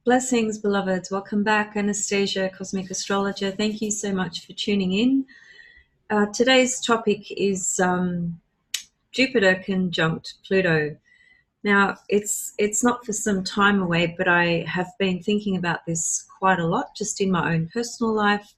Blessings, beloveds. Welcome back, Anastasia, Cosmic Astrologer. Thank you so much for tuning in. Today's topic is Jupiter conjunct Pluto. Now, it's not for some time away, but I have been thinking about this quite a lot just in my own personal life.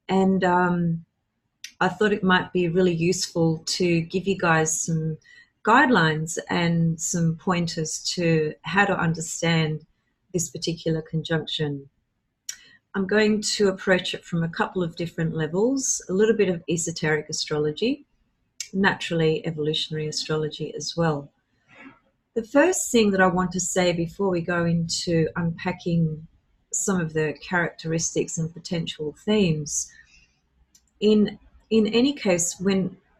And I thought it might be really useful to give you guys some guidelines and some pointers to how to understand this particular conjunction. I'm going to approach it from a couple of different levels, a little bit of esoteric astrology, naturally evolutionary astrology as well. The first thing that I want to say before we go into unpacking some of the characteristics and potential themes, in any case,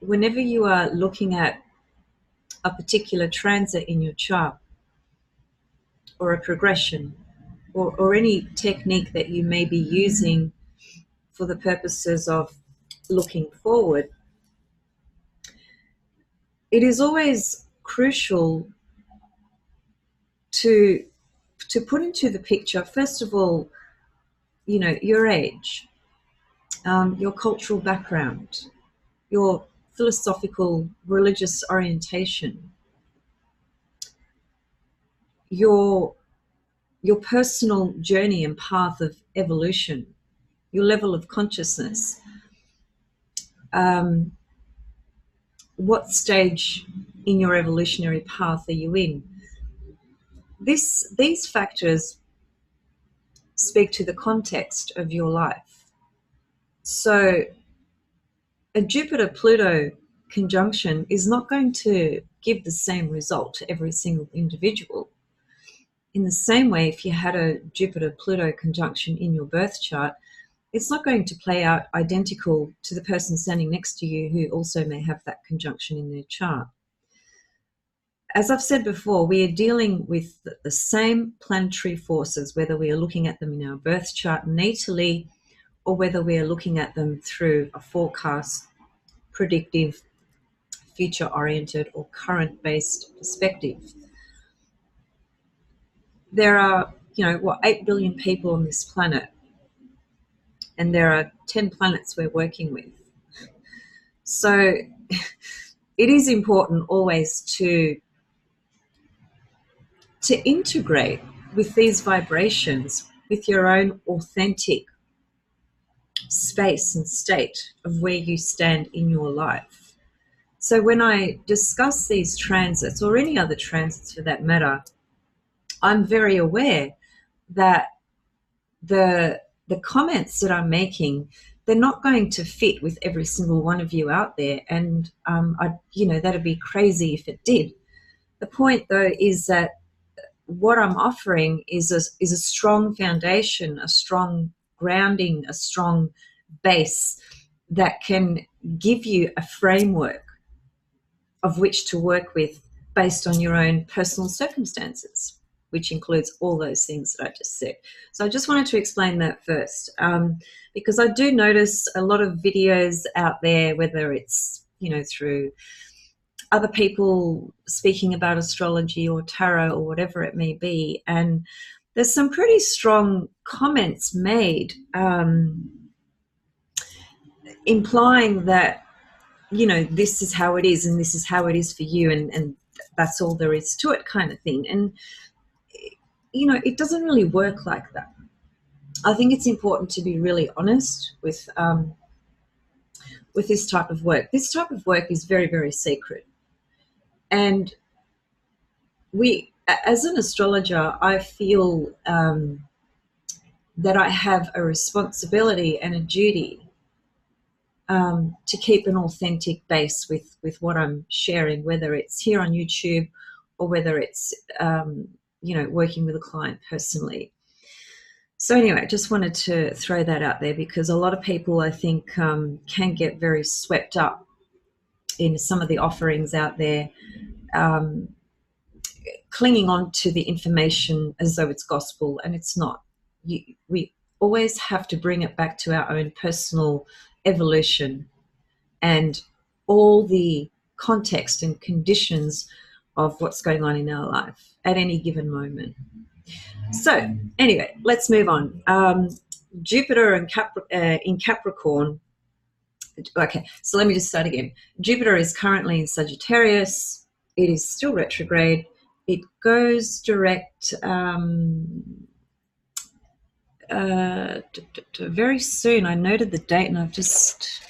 whenever you are looking at a particular transit in your chart or a progression, or any technique that you may be using for the purposes of looking forward, it is always crucial to put into the picture, first of all, your age, your cultural background, your philosophical, religious orientation, your personal journey and path of evolution, your level of consciousness, what stage in your evolutionary path are you in. These factors speak to the context of your life. So a Jupiter-Pluto conjunction is not going to give the same result to every single individual. In the same way, if you had a Jupiter-Pluto conjunction in your birth chart, it's not going to play out identical to the person standing next to you who also may have that conjunction in their chart. As I've said before, we are dealing with the same planetary forces, whether we are looking at them in our birth chart natally or whether we are looking at them through a forecast, predictive, future-oriented or current-based perspective. There are, 8 billion people on this planet, and there are 10 planets we're working with. So it is important always to integrate with these vibrations with your own authentic space and state of where you stand in your life. So when I discuss these transits, or any other transits for that matter, I'm very aware that the comments that I'm making, they're not going to fit with every single one of you out there, and that'd be crazy if it did. The point, though, is that what I'm offering is a strong foundation, a strong grounding, a strong base that can give you a framework of which to work with based on your own personal circumstances, which includes all those things that I just said. So I just wanted to explain that first, because I do notice a lot of videos out there, whether it's, through other people speaking about astrology or tarot or whatever it may be, and there's some pretty strong comments made implying that, this is how it is and this is how it is for you, and that's all there is to it, kind of thing. And it doesn't really work like that. I think it's important to be really honest with this type of work. This type of work is very, very sacred. And as an astrologer, I feel that I have a responsibility and a duty to keep an authentic base with what I'm sharing, whether it's here on YouTube or whether it's working with a client personally. So anyway, I just wanted to throw that out there, because a lot of people, I think, can get very swept up in some of the offerings out there, clinging on to the information as though it's gospel, and it's not. We always have to bring it back to our own personal evolution and all the context and conditions of what's going on in our life at any given moment. So anyway, let's move on. Jupiter in Capricorn. Okay, so let me just start again. Jupiter is currently in Sagittarius. It is still retrograde. It goes direct very soon. I noted the date and I've just,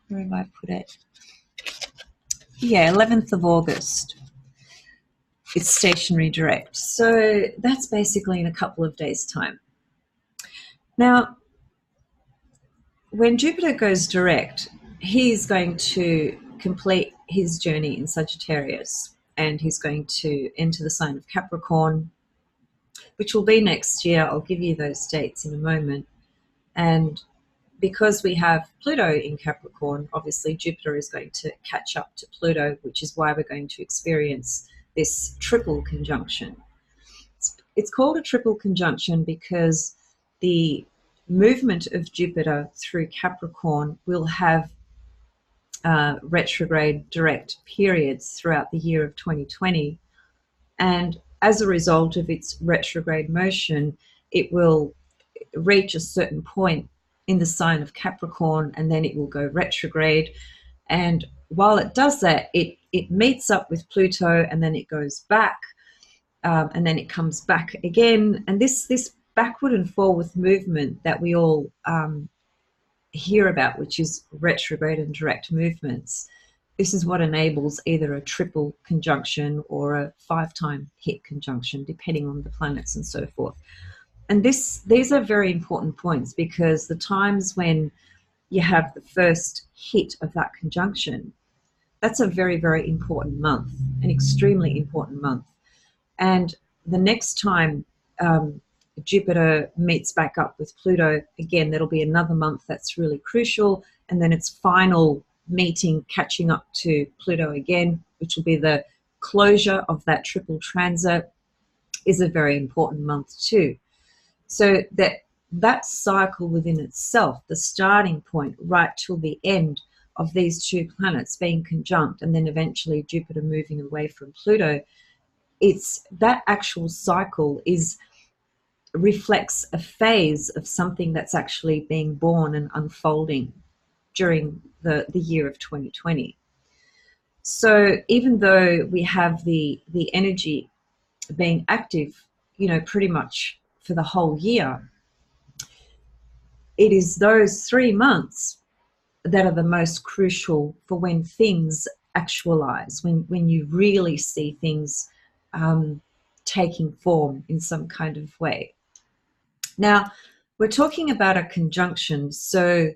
where have I put it? Yeah, 11th of August. It's stationary direct. So that's basically in a couple of days' time. Now, when Jupiter goes direct, he's going to complete his journey in Sagittarius and he's going to enter the sign of Capricorn, which will be next year. I'll give you those dates in a moment. And because we have Pluto in Capricorn, obviously Jupiter is going to catch up to Pluto, which is why we're going to experience this triple conjunction. It's called a triple conjunction because the movement of Jupiter through Capricorn will have retrograde direct periods throughout the year of 2020. And as a result of its retrograde motion, it will reach a certain point in the sign of Capricorn and then it will go retrograde. And while it does that, it meets up with Pluto and then it goes back and then it comes back again. And this backward and forward movement that we all hear about, which is retrograde and direct movements, this is what enables either a triple conjunction or a 5-time hit conjunction, depending on the planets and so forth. And these are very important points because the times when you have the first hit of that conjunction, that's a very, very important month, an extremely important month. And the next time Jupiter meets back up with Pluto, again, that'll be another month that's really crucial. And then its final meeting, catching up to Pluto again, which will be the closure of that triple transit, is a very important month too. So that cycle within itself, the starting point right till the end of these two planets being conjunct and then eventually Jupiter moving away from Pluto, it's that actual cycle reflects a phase of something that's actually being born and unfolding during the year of 2020. So even though we have the energy being active, pretty much for the whole year, it is those 3 months that are the most crucial for when things actualize, when you really see things taking form in some kind of way. Now, we're talking about a conjunction. So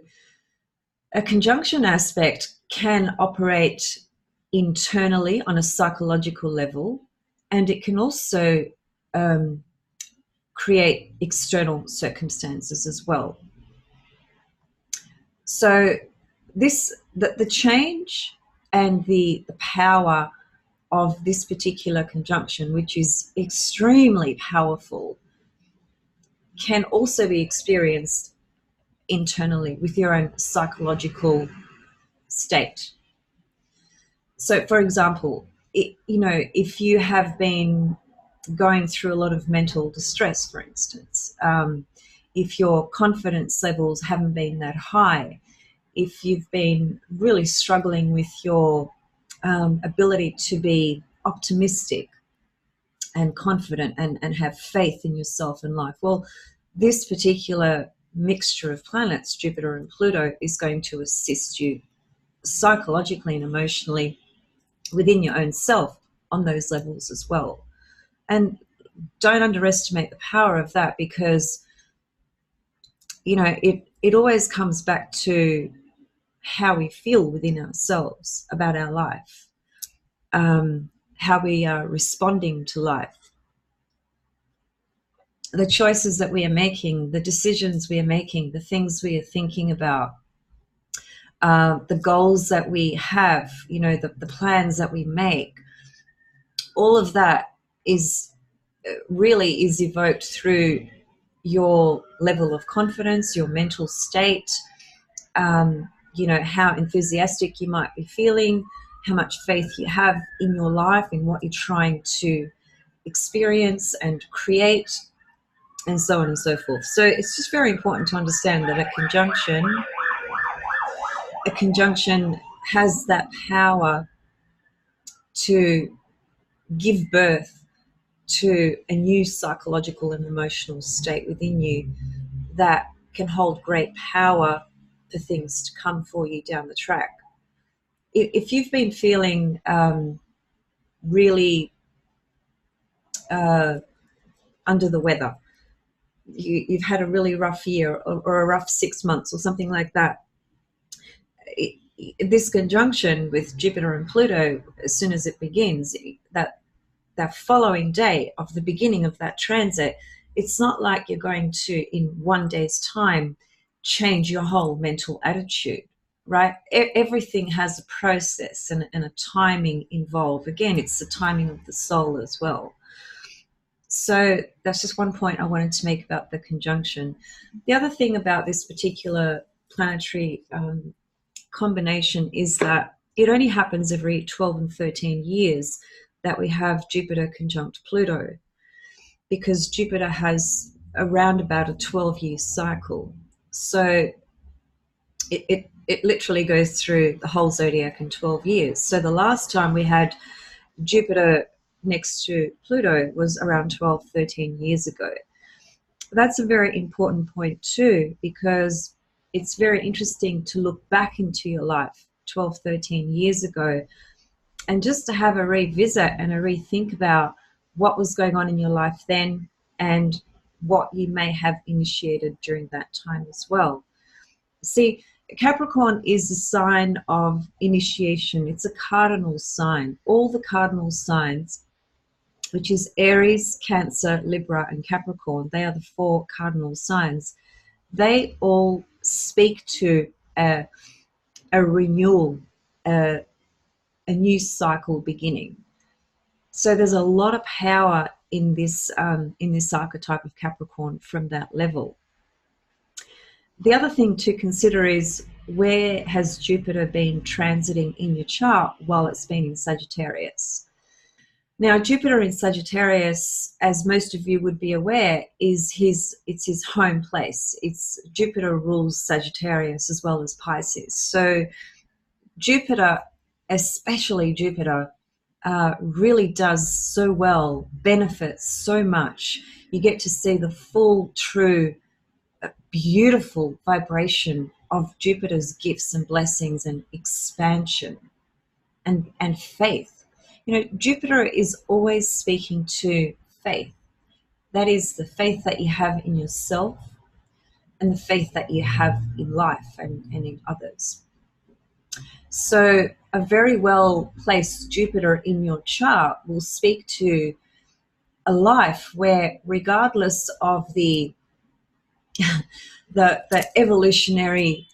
a conjunction aspect can operate internally on a psychological level, and it can also create external circumstances as well. So the change and the power of this particular conjunction, which is extremely powerful, can also be experienced internally with your own psychological state. So, for example, if you have been going through a lot of mental distress, for instance, if your confidence levels haven't been that high, if you've been really struggling with your ability to be optimistic and confident and have faith in yourself and life, well, this particular mixture of planets, Jupiter and Pluto, is going to assist you psychologically and emotionally within your own self on those levels as well. And don't underestimate the power of that, because it always comes back to how we feel within ourselves about our life, how we are responding to life, the choices that we are making, the decisions we are making, the things we are thinking about, the goals that we have, the plans that we make. All of that is evoked through your level of confidence, your mental state, how enthusiastic you might be feeling, how much faith you have in your life, in what you're trying to experience and create. and so on and so forth. So it's just very important to understand that a conjunction has that power to give birth to a new psychological and emotional state within you that can hold great power for things to come for you down the track. If you've been feeling really under the weather, you've had a really rough year or a rough 6 months or something like that, this conjunction with Jupiter and Pluto, as soon as it begins, that following day of the beginning of that transit, it's not like you're going to, in one day's time, change your whole mental attitude, right? Everything has a process and a timing involved. Again, it's the timing of the soul as well. So that's just one point I wanted to make about the conjunction. The other thing about this particular planetary combination is that it only happens every 12 and 13 years that we have Jupiter conjunct Pluto, because Jupiter has around about a 12-year cycle. So it literally goes through the whole zodiac in 12 years. So the last time we had Jupiter next to Pluto was around 12, 13 years ago. That's a very important point too, because it's very interesting to look back into your life 12, 13 years ago and just to have a revisit and a rethink about what was going on in your life then and what you may have initiated during that time as well. See, Capricorn is a sign of initiation. It's a cardinal sign. All the cardinal signs, which is Aries, Cancer, Libra, and Capricorn, they are the 4 cardinal signs. They all speak to a renewal, a new cycle beginning. So there's a lot of power in this archetype of Capricorn from that level. The other thing to consider is, where has Jupiter been transiting in your chart while it's been in Sagittarius? Now, Jupiter in Sagittarius, as most of you would be aware, it's his home place. Jupiter rules Sagittarius as well as Pisces. So Jupiter, especially Jupiter, really does so well, benefits so much. You get to see the full, true, beautiful vibration of Jupiter's gifts and blessings and expansion and faith. You know, Jupiter is always speaking to faith. That is the faith that you have in yourself and the faith that you have in life and in others. So a very well placed Jupiter in your chart will speak to a life where, regardless of the evolutionary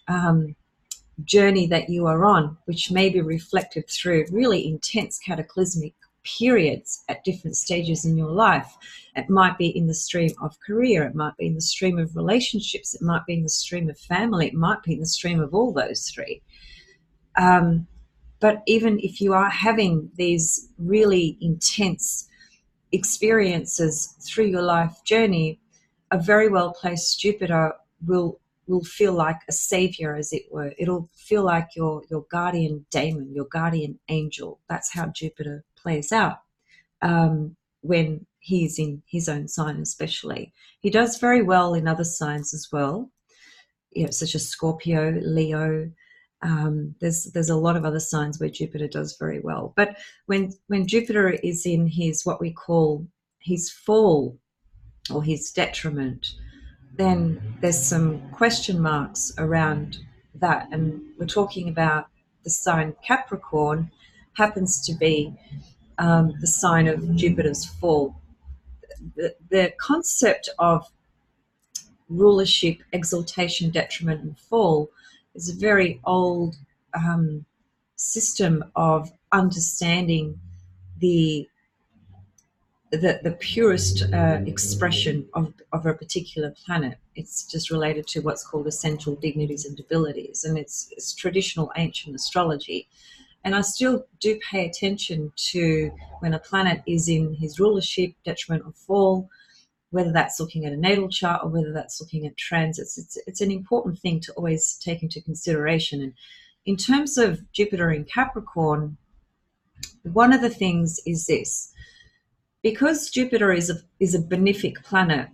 journey that you are on, which may be reflected through really intense cataclysmic periods at different stages in your life. It might be in the stream of career, it might be in the stream of relationships, it might be in the stream of family, it might be in the stream of all those three. But even if you are having these really intense experiences through your life journey, a very well placed Jupiter will feel like a savior, as it were. It'll feel like your guardian daemon, your guardian angel. That's how Jupiter plays out when he's in his own sign especially. He does very well in other signs as well, you know, such as Scorpio, Leo. There's a lot of other signs where Jupiter does very well. But when Jupiter is in his, what we call his fall or his detriment, then there's some question marks around that. And we're talking about the sign Capricorn happens to be the sign of Jupiter's fall. The concept of rulership, exaltation, detriment, and fall is a very old system of understanding the purest expression of a particular planet. It's just related to what's called essential dignities and debilities, and it's traditional ancient astrology. And I still do pay attention to when a planet is in his rulership, detriment, or fall, whether that's looking at a natal chart or whether that's looking at transits. It's an important thing to always take into consideration. And in terms of Jupiter in Capricorn, one of the things is this: because Jupiter is a benefic planet,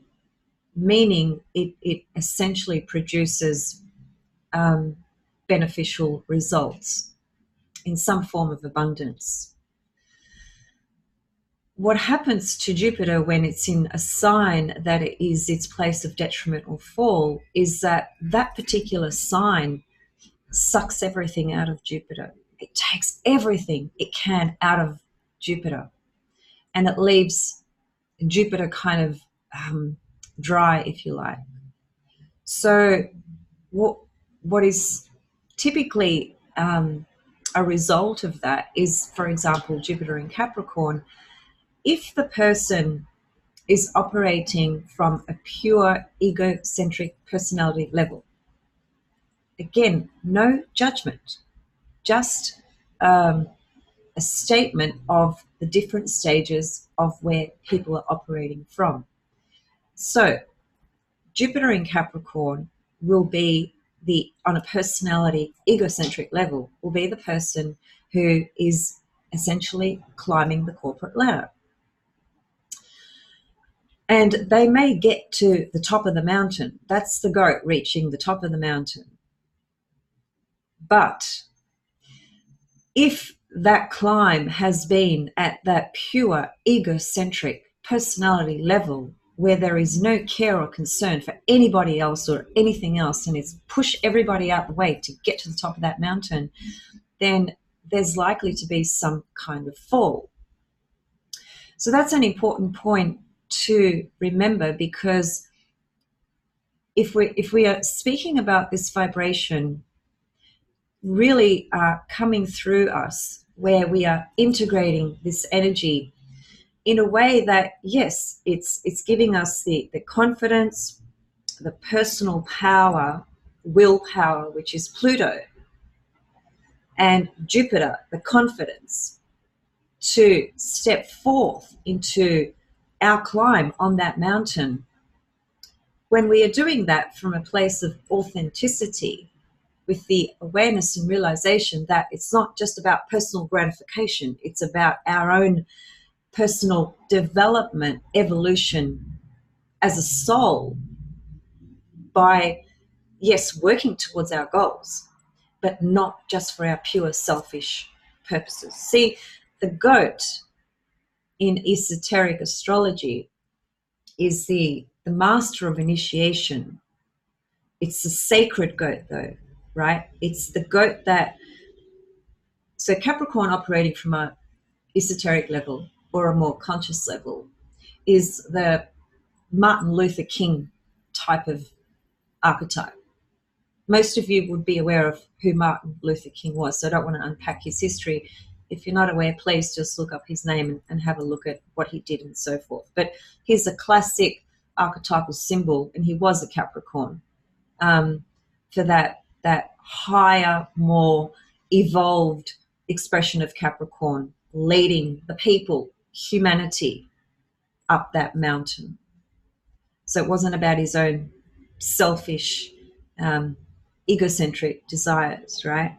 meaning it essentially produces beneficial results in some form of abundance. What happens to Jupiter when it's in a sign that it is its place of detriment or fall is that that particular sign sucks everything out of Jupiter. It takes everything it can out of Jupiter, and it leaves Jupiter kind of dry, if you like. So what is typically a result of that is, for example, Jupiter in Capricorn. If the person is operating from a pure egocentric personality level, again, no judgment, just a statement of the different stages of where people are operating from. So Jupiter in Capricorn will be on a personality egocentric level, will be the person who is essentially climbing the corporate ladder. And they may get to the top of the mountain. That's the goat reaching the top of the mountain. But if that climb has been at that pure egocentric personality level where there is no care or concern for anybody else or anything else, and it's push everybody out the way to get to the top of that mountain, then there's likely to be some kind of fall. So that's an important point to remember, because if we are speaking about this vibration really coming through us, where we are integrating this energy in a way that, yes, it's giving us the confidence, the personal power, willpower, which is Pluto, and Jupiter, the confidence to step forth into our climb on that mountain. When we are doing that from a place of authenticity, with the awareness and realization that it's not just about personal gratification, it's about our own personal development, evolution as a soul, by, yes, working towards our goals, but not just for our pure selfish purposes. See, the goat in esoteric astrology is the master of initiation. It's the sacred goat, though, right? It's the goat that, so Capricorn operating from a esoteric level or a more conscious level is the Martin Luther King type of archetype. Most of you would be aware of who Martin Luther King was, so I don't want to unpack his history. If you're not aware, please just look up his name and have a look at what he did and so forth. But he's a classic archetypal symbol, and he was a Capricorn, for that higher, more evolved expression of Capricorn, leading the people, humanity, up that mountain. So it wasn't about his own selfish, egocentric desires, right?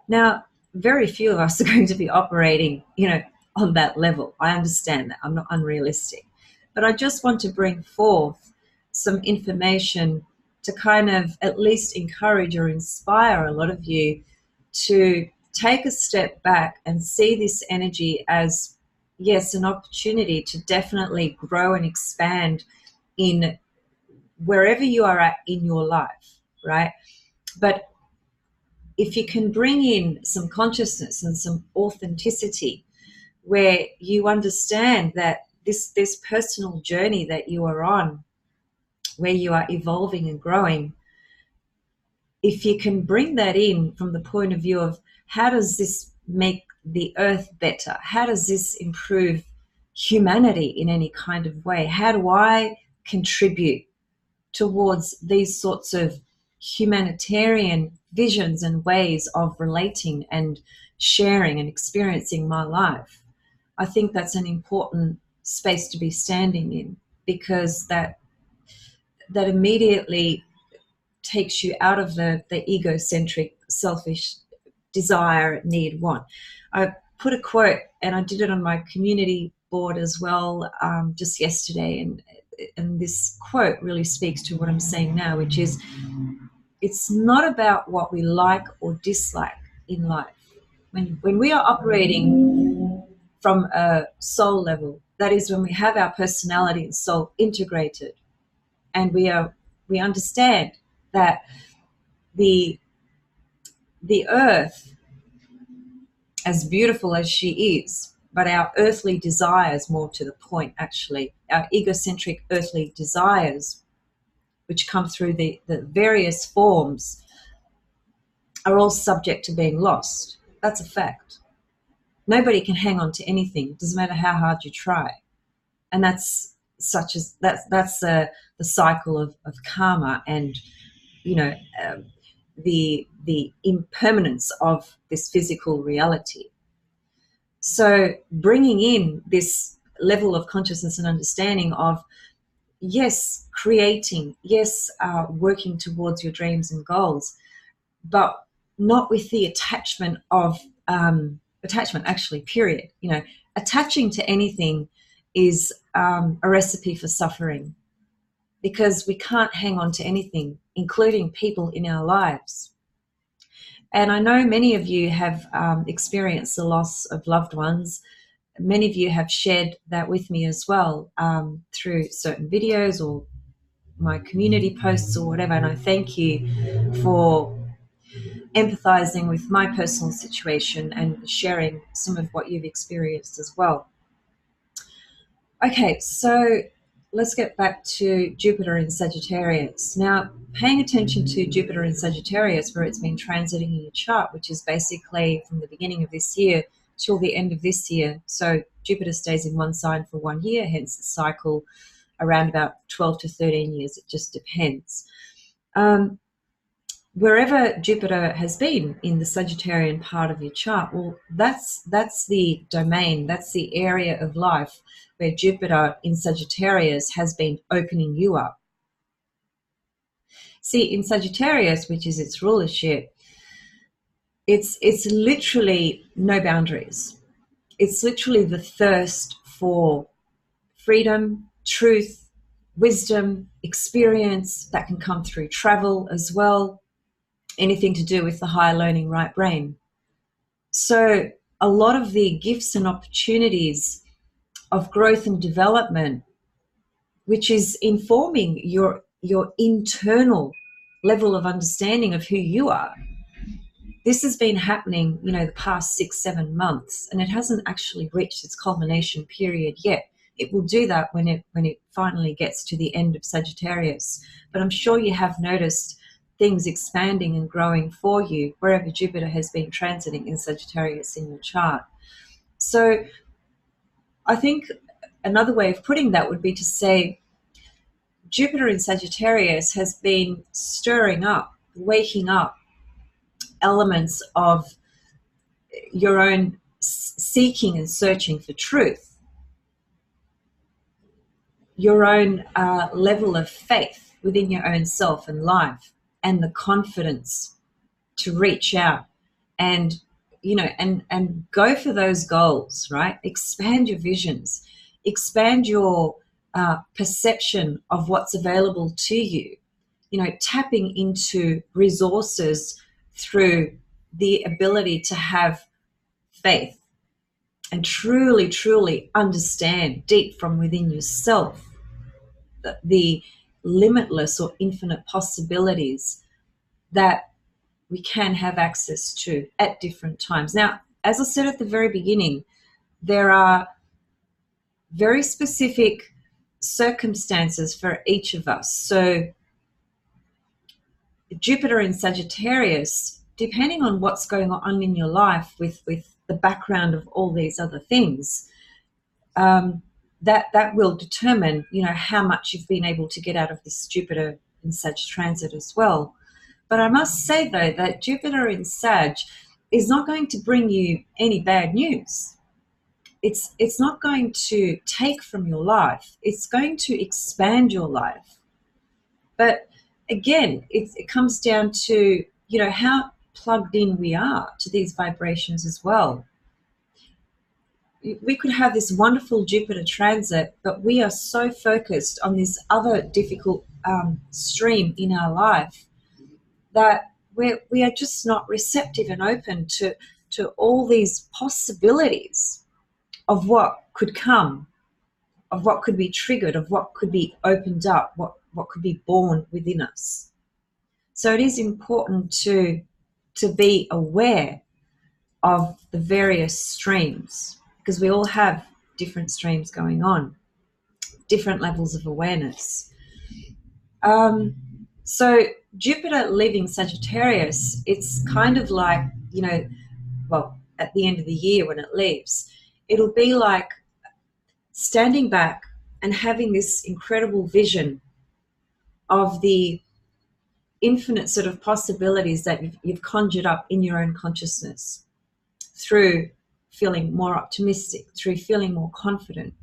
Now, very few of us are going to be operating, on that level. I understand that. I'm not unrealistic. But I just want to bring forth some information to kind of at least encourage or inspire a lot of you to take a step back and see this energy as, yes, an opportunity to definitely grow and expand in wherever you are at in your life, right? But if you can bring in some consciousness and some authenticity, where you understand that this personal journey that you are on, where you are evolving and growing, if you can bring that in from the point of view of how does this make the earth better? How does this improve humanity in any kind of way? How do I contribute towards these sorts of humanitarian visions and ways of relating and sharing and experiencing my life? I think that's an important space to be standing in. because that immediately takes you out of the egocentric, selfish desire, need, want. I put a quote, and I did it on my community board as well just yesterday, and this quote really speaks to what I'm saying now, which is, it's not about what we like or dislike in life. When we are operating from a soul level, that is when we have our personality and soul integrated, and we understand that the earth, as beautiful as she is, but our earthly desires, more to the point actually, our egocentric earthly desires, which come through the various forms, are all subject to being lost. That's a fact. Nobody can hang on to anything. It doesn't matter how hard you try. And that's the cycle of karma, and the impermanence of this physical reality. So bringing in this level of consciousness and understanding of, yes, creating, yes, working towards your dreams and goals, but not with the attachment of attachment, actually, period. Attaching to anything is a recipe for suffering, because we can't hang on to anything, including people in our lives. And I know many of you have experienced the loss of loved ones. Many of you have shared that with me as well, through certain videos or my community posts or whatever. And I thank you for empathizing with my personal situation and sharing some of what you've experienced as well. Okay, so let's get back to Jupiter in Sagittarius. Now, paying attention to Jupiter in Sagittarius, where it's been transiting in your chart, which is basically from the beginning of this year till the end of this year. So Jupiter stays in one sign for 1 year, hence the cycle around about 12 to 13 years. It just depends. Wherever Jupiter has been in the Sagittarian part of your chart, well, that's the domain, that's the area of life where Jupiter in Sagittarius has been opening you up. See, in Sagittarius, which is its rulership, it's literally no boundaries. It's literally the thirst for freedom, truth, wisdom, experience that can come through travel as well. Anything to do with the higher learning right brain. So a lot of the gifts and opportunities of growth and development, which is informing your internal level of understanding of who you are, this has been happening, the past 6-7 months, and it hasn't actually reached its culmination period yet. It will do that when it finally gets to the end of Sagittarius. But I'm sure you have noticed things expanding and growing for you wherever Jupiter has been transiting in Sagittarius in your chart. So I think another way of putting that would be to say Jupiter in Sagittarius has been stirring up, waking up elements of your own seeking and searching for truth, your own level of faith within your own self and life, and the confidence to reach out and and go for those goals, right? Expand your visions, expand your perception of what's available to you, tapping into resources through the ability to have faith and truly understand deep from within yourself the limitless or infinite possibilities that we can have access to at different times. Now, as I said at the very beginning, there are very specific circumstances for each of us. So Jupiter in Sagittarius, depending on what's going on in your life with the background of all these other things, that will determine, how much you've been able to get out of this Jupiter in Sag transit as well. But I must say, though, that Jupiter in Sag is not going to bring you any bad news. it's not going to take from your life. It's going to expand your life. But again, it comes down to, you know, how plugged in we are to these vibrations as well. We could have this wonderful Jupiter transit, but we are so focused on this other difficult stream in our life that we are just not receptive and open to all these possibilities of what could come, of what could be triggered, of what could be opened up, what could be born within us. So it is important to be aware of the various streams, because we all have different streams going on, different levels of awareness. So Jupiter leaving Sagittarius, it's kind of like, you know, well, at the end of the year when it leaves, it'll be like standing back and having this incredible vision of the infinite sort of possibilities that you've conjured up in your own consciousness through feeling more optimistic, through feeling more confident,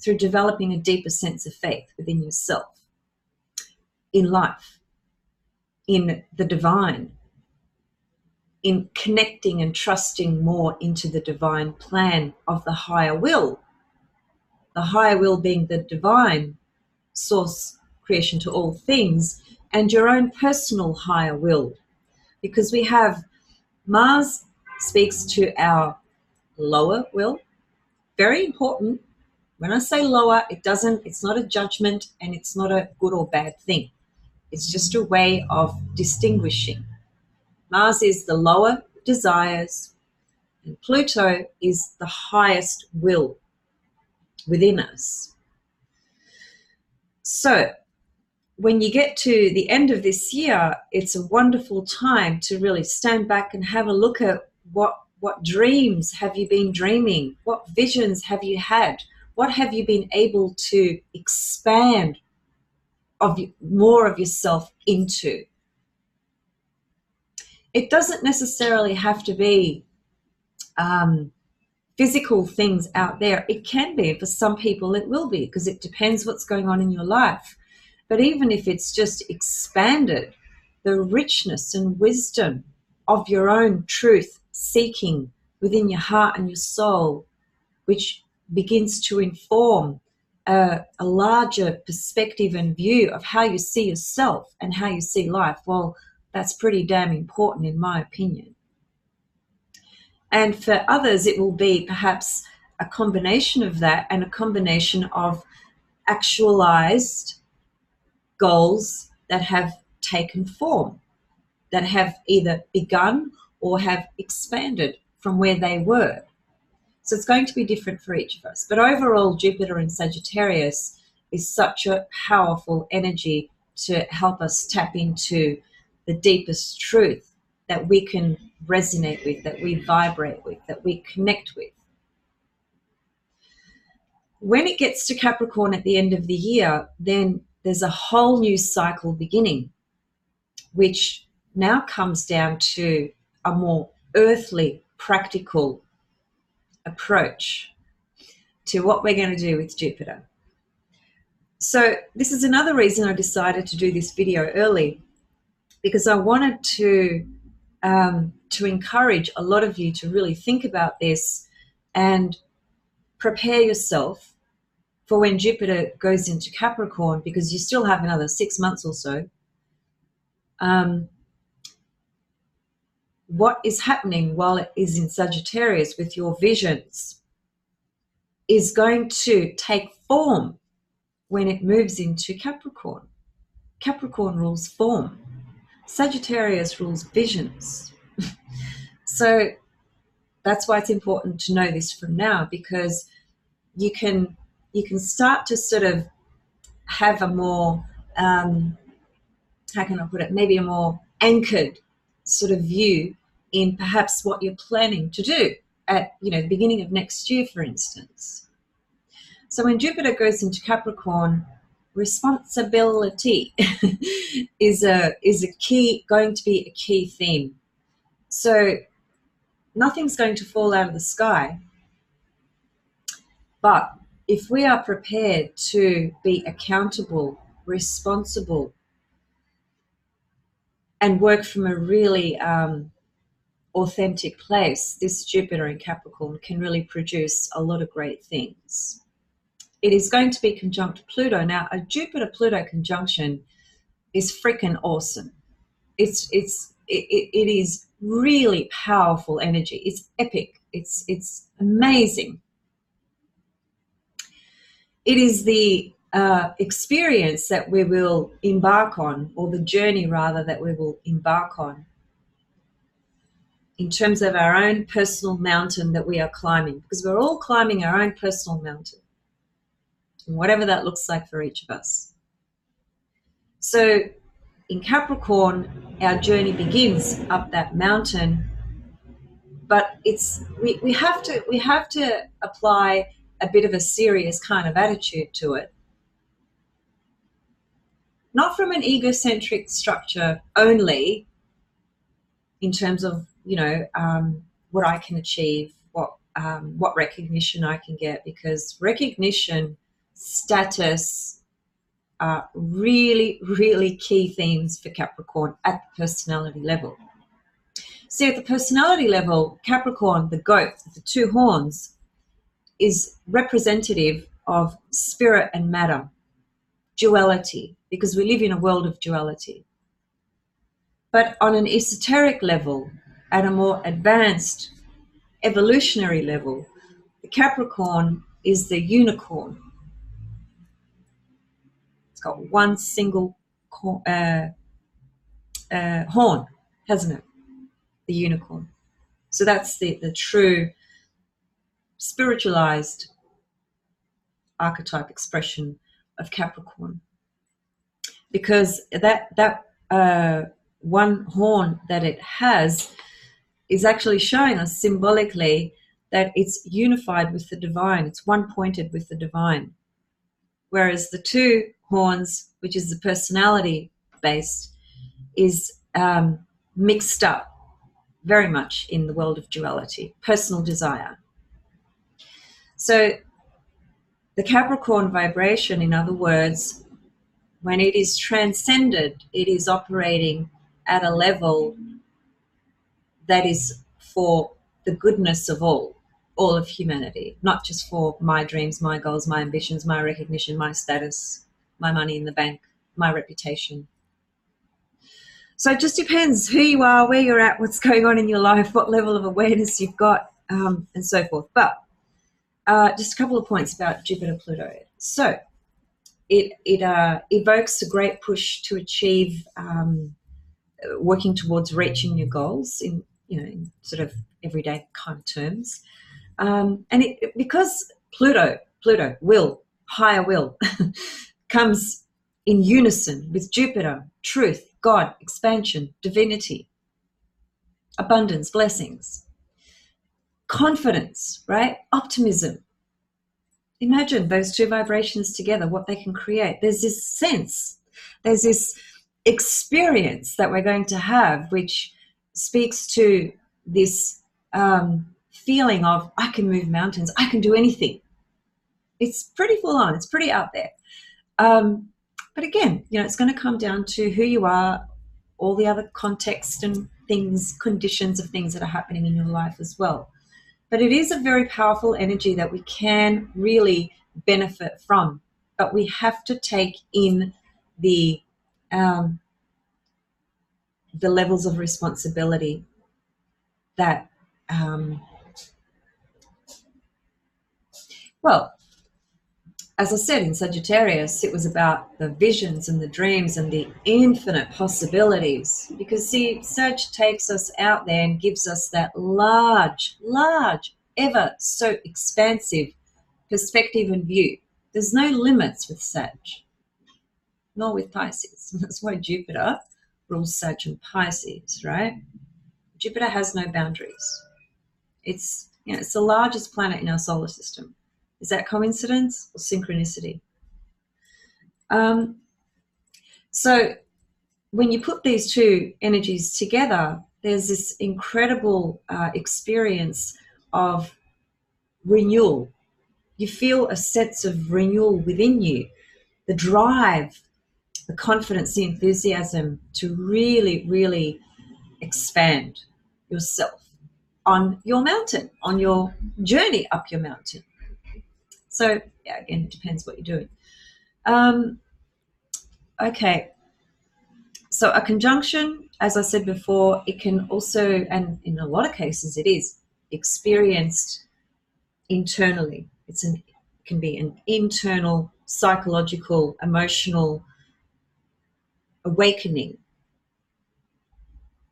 through developing a deeper sense of faith within yourself, in life, in the divine, in connecting and trusting more into the divine plan of the higher will. The higher will being the divine source creation to all things, and your own personal higher will. Because we have Mars speaks to our lower will. Very important. When I say lower, it's not a judgment, and it's not a good or bad thing. It's just a way of distinguishing. Mars is the lower desires, and Pluto is the highest will within us. So when you get to the end of this year, it's a wonderful time to really stand back and have a look at what dreams have you been dreaming? What visions have you had? What have you been able to expand more of yourself into? It doesn't necessarily have to be physical things out there. It can be, and for some people it will be, because it depends what's going on in your life. But even if it's just expanded the richness and wisdom of your own truth seeking within your heart and your soul, which begins to inform a larger perspective and view of how you see yourself and how you see life, well, that's pretty damn important in my opinion. And for others, it will be perhaps a combination of that and a combination of actualized goals that have taken form, that have either begun or have expanded from where they were. So it's going to be different for each of us. But overall, Jupiter in Sagittarius is such a powerful energy to help us tap into the deepest truth that we can resonate with, that we vibrate with, that we connect with. When it gets to Capricorn at the end of the year, then there's a whole new cycle beginning, which now comes down to a more earthly, practical approach to what we're going to do with Jupiter. So this is another reason I decided to do this video early, because I wanted to encourage a lot of you to really think about this and prepare yourself for when Jupiter goes into Capricorn, because you still have another 6 months or so. What is happening while it is in Sagittarius with your visions is going to take form when it moves into Capricorn. Capricorn rules form. Sagittarius rules visions. So that's why it's important to know this from now, because you can start to sort of have a more, how can I put it, maybe a more anchored sort of view in perhaps what you're planning to do at, the beginning of next year, for instance. So when Jupiter goes into Capricorn, responsibility is going to be a key theme. So nothing's going to fall out of the sky. But if we are prepared to be accountable, responsible, and work from a really authentic place, this Jupiter in Capricorn can really produce a lot of great things. It is going to be conjunct Pluto. Now, a Jupiter-Pluto conjunction is freaking awesome. It is really powerful energy. It's epic. It's amazing. It is the experience that we will embark on, or the journey rather that we will embark on, in terms of our own personal mountain that we are climbing, because we're all climbing our own personal mountain, and whatever that looks like for each of us. So in Capricorn, our journey begins up that mountain, but we have to apply a bit of a serious kind of attitude to it. Not from an egocentric structure only, in terms of, what I can achieve, what recognition I can get, because recognition, status are really, really key themes for Capricorn at the personality level. See, at the personality level, Capricorn, the goat with the two horns, is representative of spirit and matter, duality, because we live in a world of duality. But on an esoteric level, at a more advanced evolutionary level, the Capricorn is the unicorn. It's got one single horn, hasn't it? The unicorn. So that's the true spiritualized archetype expression of Capricorn. Because that one horn that it has is actually showing us symbolically that it's unified with the divine. It's one-pointed with the divine. Whereas the two horns, which is the personality-based, is mixed up very much in the world of duality, personal desire. So the Capricorn vibration, in other words, when it is transcended, it is operating at a level that is for the goodness of all of humanity, not just for my dreams, my goals, my ambitions, my recognition, my status, my money in the bank, my reputation. So it just depends who you are, where you're at, what's going on in your life, what level of awareness you've got, and so forth. But just a couple of points about Jupiter-Pluto. So it evokes a great push to achieve, working towards reaching your goals in sort of everyday kind of terms. And because Pluto, will, higher will, comes in unison with Jupiter, truth, God, expansion, divinity, abundance, blessings, confidence, right? Optimism. Imagine those two vibrations together, what they can create. There's this sense, there's this experience that we're going to have, which speaks to this feeling of, I can move mountains, I can do anything. It's pretty full on, it's pretty out there. But again, it's going to come down to who you are, all the other context and things, conditions of things that are happening in your life as well. But it is a very powerful energy that we can really benefit from. But we have to take in the levels of responsibility that, as I said, in Sagittarius, it was about the visions and the dreams and the infinite possibilities. Because, see, Sag takes us out there and gives us that large, ever so expansive perspective and view. There's no limits with Sag, nor with Pisces. That's why Jupiter rules Sag and Pisces, right? Jupiter has no boundaries. It's the largest planet in our solar system. Is that coincidence or synchronicity? So when you put these two energies together, there's this incredible experience of renewal, You feel a sense of renewal within you, the drive, the confidence, the enthusiasm to really, really expand yourself on your mountain, on your journey up your mountain. So, yeah, again, it depends what you're doing. Okay. So a conjunction, as I said before, it can also, and in a lot of cases it is, experienced internally. It can be an internal, psychological, emotional awakening.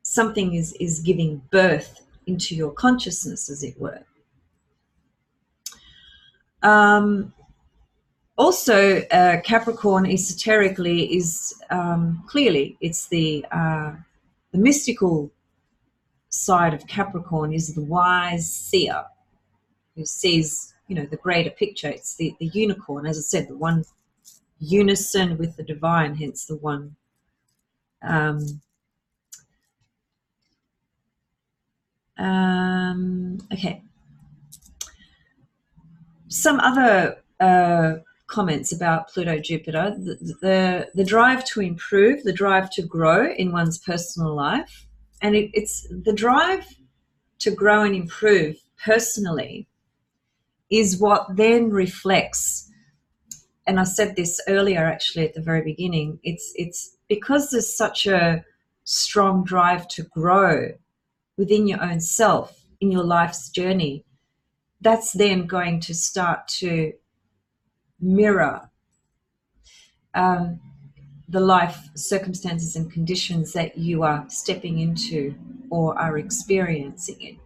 Something is giving birth into your consciousness, as it were. Also, Capricorn esoterically is clearly, it's the mystical side of Capricorn is the wise seer who sees, the greater picture. It's the unicorn, as I said, the one unison with the divine, hence the one. Okay. Some other comments about Pluto Jupiter, the drive to improve, the drive to grow in one's personal life. And it's the drive to grow and improve personally is what then reflects, and I said this earlier actually at the very beginning, it's because there's such a strong drive to grow within your own self in your life's journey, that's then going to start to mirror the life circumstances and conditions that you are stepping into or are experiencing in.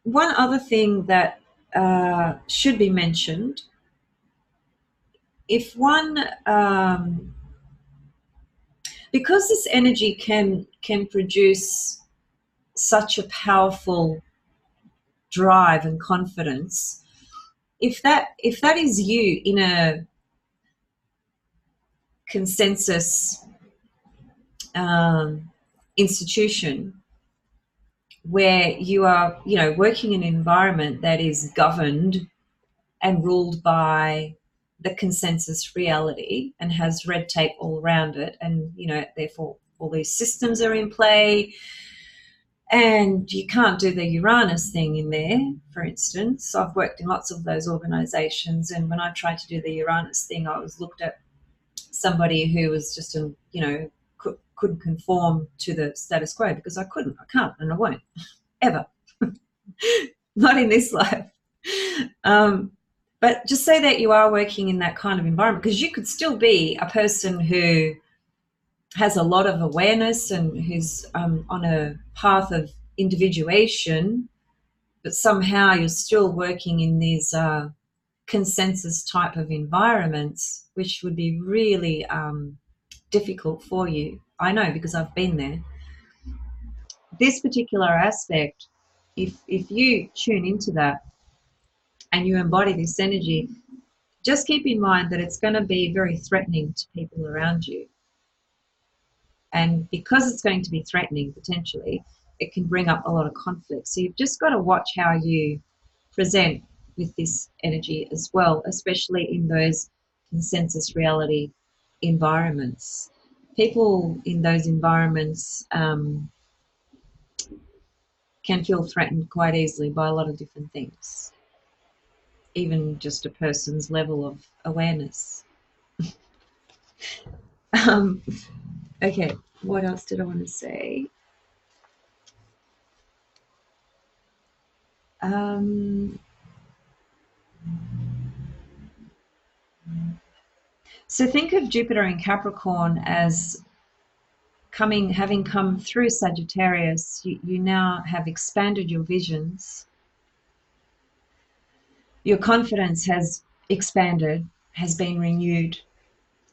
One other thing that should be mentioned, if one, because this energy can produce such a powerful drive and confidence, if that is you in a consensus institution where you are, working in an environment that is governed and ruled by the consensus reality and has red tape all around it, and therefore all these systems are in play, and you can't do the Uranus thing in there, for instance. I've worked in lots of those organizations, and when I tried to do the Uranus thing, I was looked at somebody who was just couldn't conform to the status quo, because I can't, and I won't ever. Not in this life. But just say that you are working in that kind of environment, because you could still be a person who has a lot of awareness and who's on a path of individuation, but somehow you're still working in these consensus type of environments, which would be really difficult for you. I know, because I've been there. This particular aspect, if you tune into that and you embody this energy, just keep in mind that it's going to be very threatening to people around you. And because it's going to be threatening, potentially, it can bring up a lot of conflict. So you've just got to watch how you present with this energy as well, especially in those consensus reality environments. People in those environments can feel threatened quite easily by a lot of different things, even just a person's level of awareness. Okay, what else did I want to say? So think of Jupiter in Capricorn as having come through Sagittarius. You now have expanded your visions. Your confidence has expanded, has been renewed,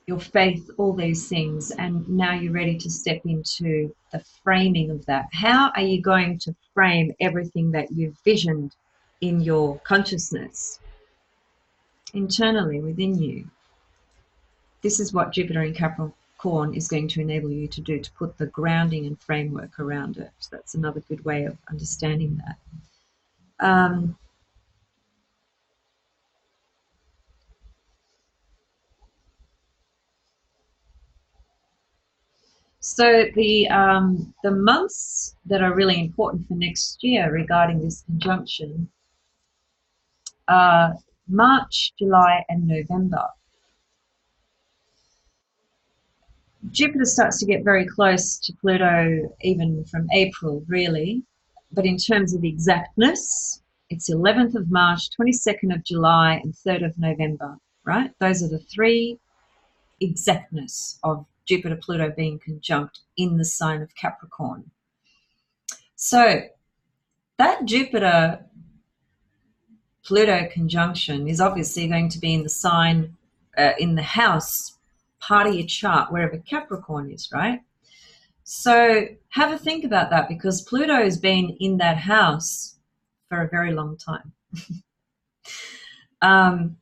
your faith, all these things, and now you're ready to step into the framing of that. How are you going to frame everything that you've visioned in your consciousness internally within you? This is what Jupiter in Capricorn is going to enable you to do, to put the grounding and framework around it. So that's another good way of understanding that. Um, so the months that are really important for next year regarding this conjunction are March, July, and November. Jupiter starts to get very close to Pluto even from April, really. But in terms of exactness, it's 11th of March, 22nd of July, and 3rd of November, right? Those are the three exactness of Jupiter Pluto being conjunct in the sign of Capricorn. So that Jupiter Pluto conjunction is obviously going to be in the sign, in the house part of your chart, wherever Capricorn is, right? So have a think about that, because Pluto has been in that house for a very long time. And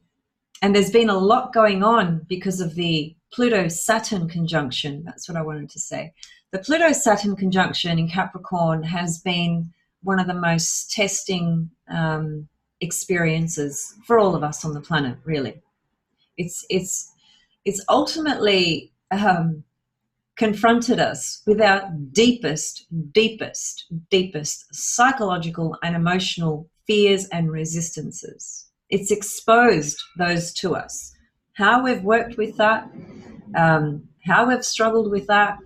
there's been a lot going on because of the Pluto-Saturn conjunction. That's what I wanted to say. The Pluto-Saturn conjunction in Capricorn has been one of the most testing experiences for all of us on the planet, really. It's ultimately confronted us with our deepest psychological and emotional fears and resistances. It's exposed those to us. How we've worked with that, how we've struggled with that,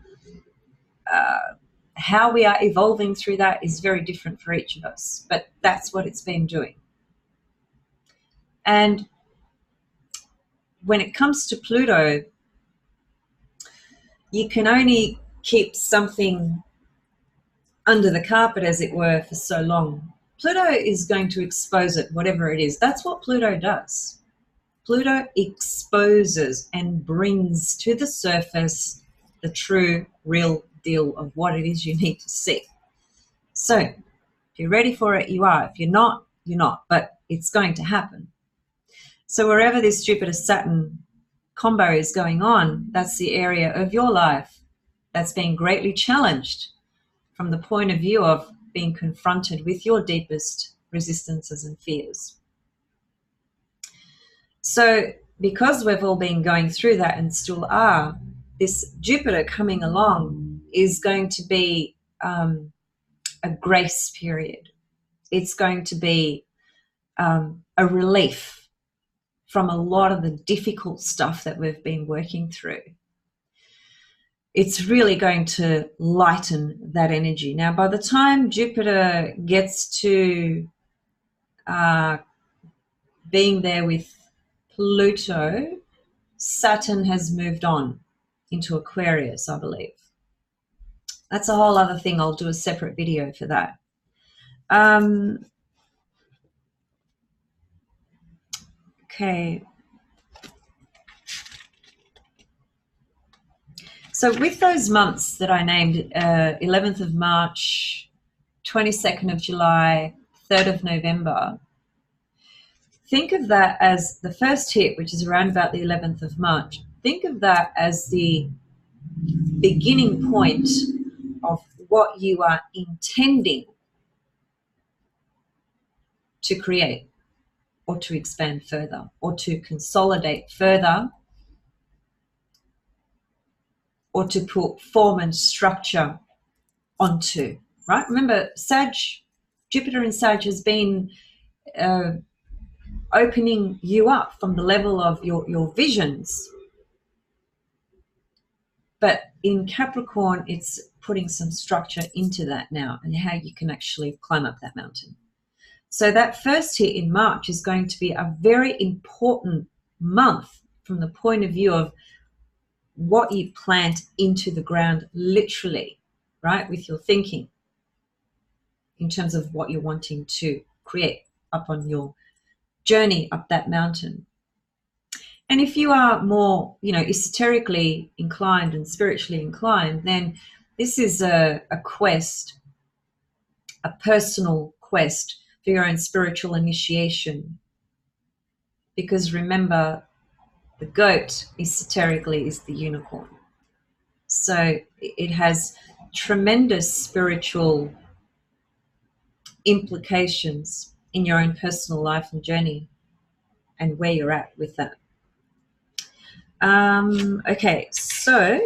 how we are evolving through that is very different for each of us. But that's what it's been doing. And when it comes to Pluto, you can only keep something under the carpet, as it were, for so long. Pluto is going to expose it, whatever it is. That's what Pluto does. Pluto exposes and brings to the surface the true, real deal of what it is you need to see. So if you're ready for it, you are. If you're not, you're not. But it's going to happen. So wherever this Jupiter-Saturn combo is going on, that's the area of your life that's being greatly challenged from the point of view of being confronted with your deepest resistances and fears. So because we've all been going through that and still are, this Jupiter coming along is going to be a grace period. It's going to be a relief from a lot of the difficult stuff that we've been working through. It's really going to lighten that energy. Now, by the time Jupiter gets to being there with Pluto, Saturn has moved on into Aquarius, I believe. That's a whole other thing. I'll do a separate video for that. Okay. So with those months that I named, 11th of March, 22nd of July, 3rd of November, think of that as the first hit, which is around about the 11th of March. Think of that as the beginning point of what you are intending to create, or to expand further, or to consolidate further, or to put form and structure onto, right? Remember, Jupiter in Sag has been opening you up from the level of your visions. But in Capricorn, it's putting some structure into that now and how you can actually climb up that mountain. So that first hit in March is going to be a very important month from the point of view of what you plant into the ground, literally, right, with your thinking in terms of what you're wanting to create up on your journey up that mountain. And if you are more, esoterically inclined and spiritually inclined, then this is a quest, a personal quest for your own spiritual initiation. Because remember, the goat esoterically is the unicorn. So it has tremendous spiritual implications in your own personal life and journey and where you're at with that. Okay, so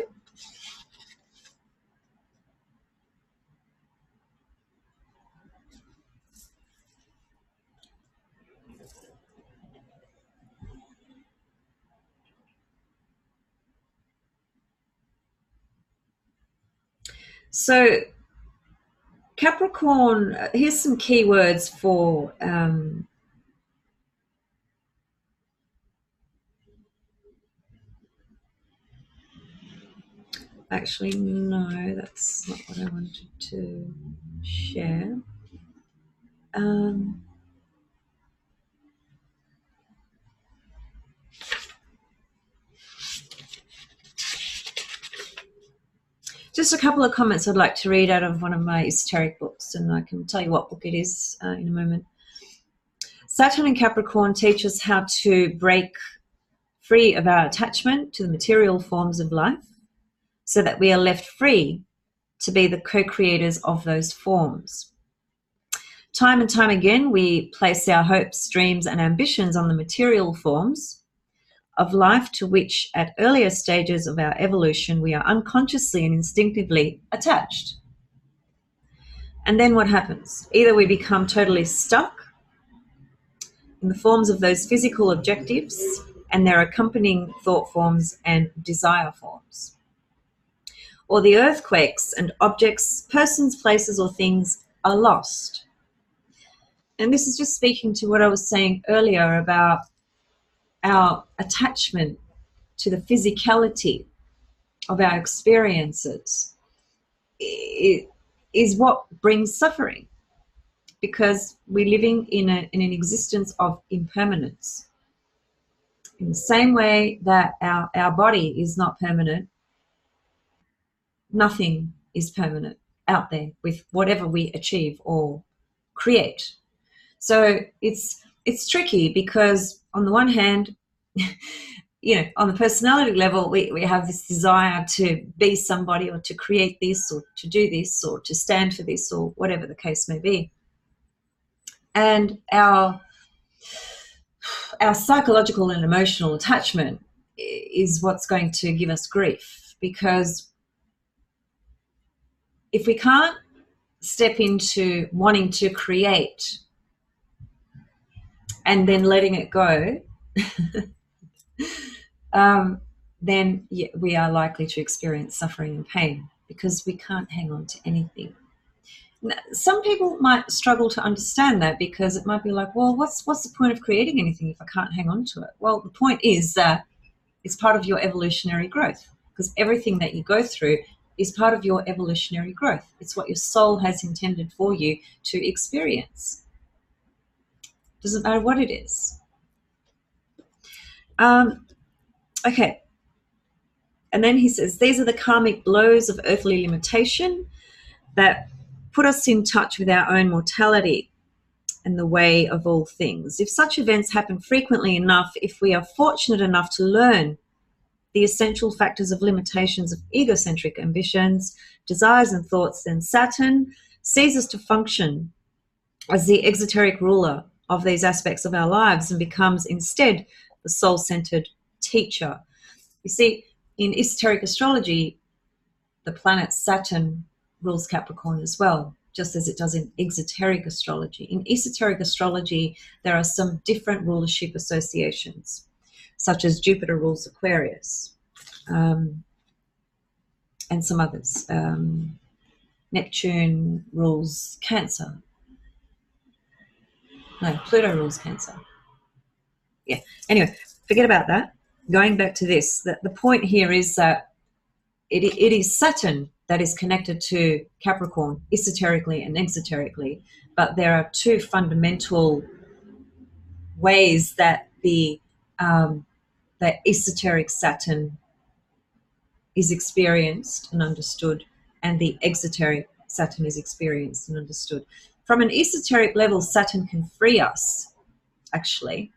Capricorn, here's some keywords for actually, no, that's not what I wanted to share. Just a couple of comments I'd like to read out of one of my esoteric books, and I can tell you what book it is in a moment. Saturn in Capricorn teach us how to break free of our attachment to the material forms of life so that we are left free to be the co-creators of those forms. Time and time again, we place our hopes, dreams, and ambitions on the material forms of life to which, at earlier stages of our evolution, we are unconsciously and instinctively attached. And then what happens? Either we become totally stuck in the forms of those physical objectives and their accompanying thought forms and desire forms, or the earthquakes and objects, persons, places, or things are lost. And this is just speaking to what I was saying earlier about our attachment to the physicality of our experiences. It is what brings suffering, because we're living in an existence of impermanence. In the same way that our body is not permanent, nothing is permanent out there with whatever we achieve or create. So it's tricky, because on the one hand, on the personality level, we have this desire to be somebody, or to create this, or to do this, or to stand for this, or whatever the case may be. And our psychological and emotional attachment is what's going to give us grief, because if we can't step into wanting to create and then letting it go, then we are likely to experience suffering and pain, because we can't hang on to anything. Now, some people might struggle to understand that, because it might be like, well, what's the point of creating anything if I can't hang on to it? Well, the point is that it's part of your evolutionary growth, because everything that you go through is part of your evolutionary growth. It's what your soul has intended for you to experience. Doesn't matter what it is. Okay. And then he says, these are the karmic blows of earthly limitation that put us in touch with our own mortality and the way of all things. If such events happen frequently enough, if we are fortunate enough to learn the essential factors of limitations of egocentric ambitions, desires, and thoughts, then Saturn ceases to function as the exoteric ruler of these aspects of our lives and becomes instead the soul-centered teacher. You see, in esoteric astrology, the planet Saturn rules Capricorn as well, just as it does in exoteric astrology. In esoteric astrology, there are some different rulership associations, such as Jupiter rules Aquarius, and some others. Neptune rules Cancer. No, Pluto rules Cancer. Yeah. Anyway, forget about that. Going back to this, the point here is that it is Saturn that is connected to Capricorn esoterically and exoterically, but there are two fundamental ways that the esoteric Saturn is experienced and understood, and the exoteric Saturn is experienced and understood. From an esoteric level, Saturn can free us, actually,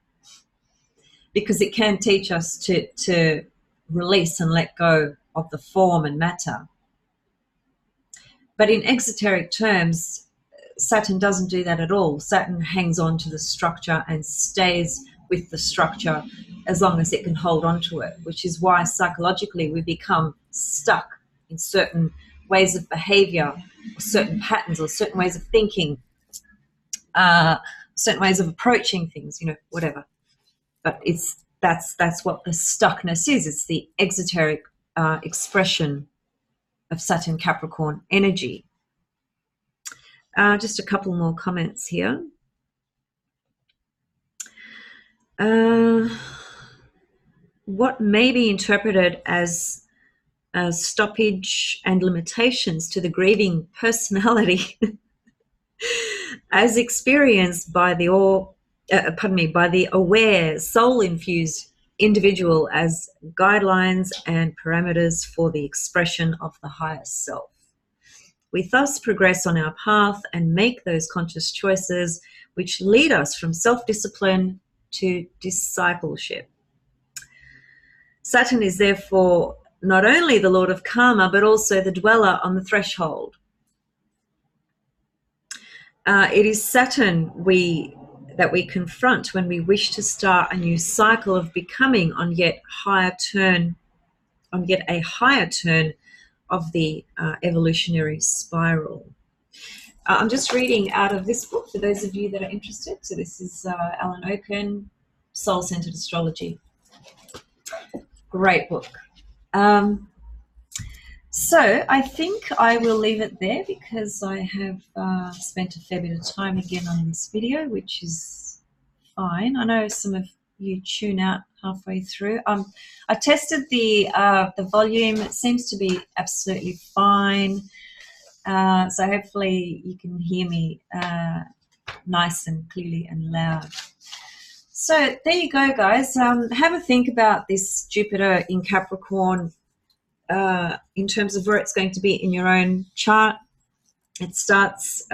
because it can teach us to release and let go of the form and matter. But in exoteric terms, Saturn doesn't do that at all. Saturn hangs on to the structure and stays with the structure as long as it can hold on to it, which is why psychologically we become stuck in certain ways of behavior, or certain patterns, or certain ways of thinking, certain ways of approaching things, whatever. But that's what the stuckness is. It's the exoteric expression of Saturn Capricorn energy. Just a couple more comments here. What may be interpreted as stoppage and limitations to the grieving personality as experienced by the aware, soul-infused individual as guidelines and parameters for the expression of the higher self. We thus progress on our path and make those conscious choices which lead us from self-discipline to discipleship. Saturn is therefore not only the Lord of Karma, but also the dweller on the threshold. It is Saturn that we confront when we wish to start a new cycle of becoming on yet a higher turn of the evolutionary spiral. I'm just reading out of this book for those of you that are interested. So this is Alan Oken, Soul-Centered Astrology. Great book. So I think I will leave it there because I have spent a fair bit of time again on this video, which is fine. I know some of you tune out halfway through. I tested the volume. It seems to be absolutely fine. So hopefully you can hear me nice and clearly and loud. So there you go, guys. Have a think about this Jupiter in Capricorn in terms of where it's going to be in your own chart. It starts,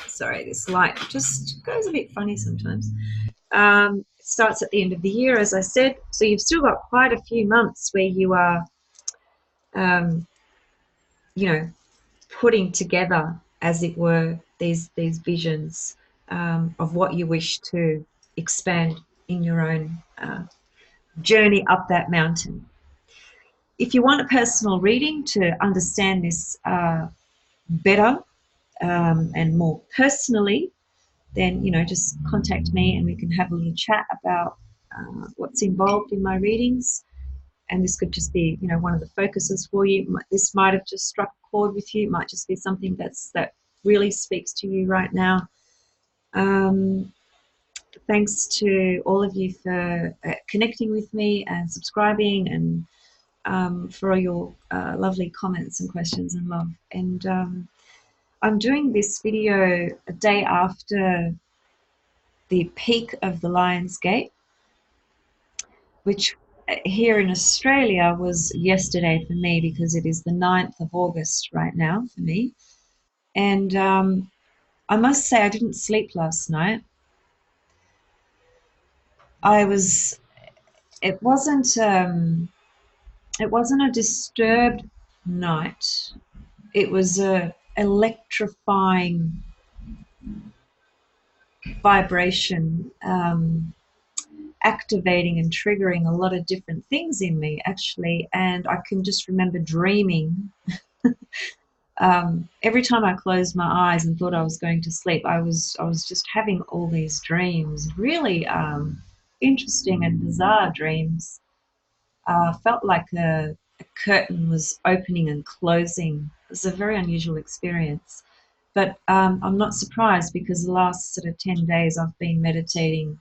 sorry, this light just goes a bit funny sometimes. It starts at the end of the year, as I said. So you've still got quite a few months where you are, putting together, as it were, these visions of what you wish to expand in your own journey up that mountain. If you want a personal reading to understand this better and more personally, then, just contact me and we can have a little chat about what's involved in my readings. And this could just be, one of the focuses for you. This might have just struck a chord with you. It might just be something that really speaks to you right now. Thanks to all of you for connecting with me and subscribing, and for all your lovely comments and questions and love. And I'm doing this video a day after the peak of the Lion's Gate, which here in Australia was yesterday for me, because it is the 9th of August right now for me. And I must say I didn't sleep last night. It wasn't a disturbed night. It was a electrifying vibration, activating and triggering a lot of different things in me, actually. And I can just remember dreaming. Every time I closed my eyes and thought I was going to sleep, I was just having all these dreams, really interesting and bizarre dreams. Felt like a curtain was opening and closing. It was a very unusual experience. But I'm not surprised, because the last sort of 10 days I've been meditating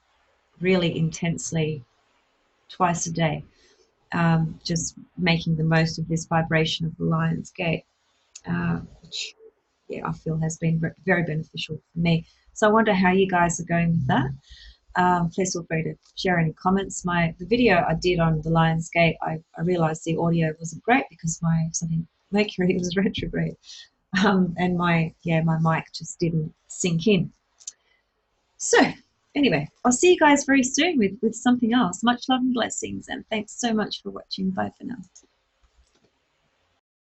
really intensely twice a day, just making the most of this vibration of the Lion's Gate, which I feel has been very beneficial for me. So I wonder how you guys are going with that. Please feel free to share any comments. The video I did on the Lion's Gate, I realized the audio wasn't great because Mercury was retrograde. And my mic just didn't sync in. So anyway, I'll see you guys very soon with something else. Much love and blessings, and thanks so much for watching. Bye for now.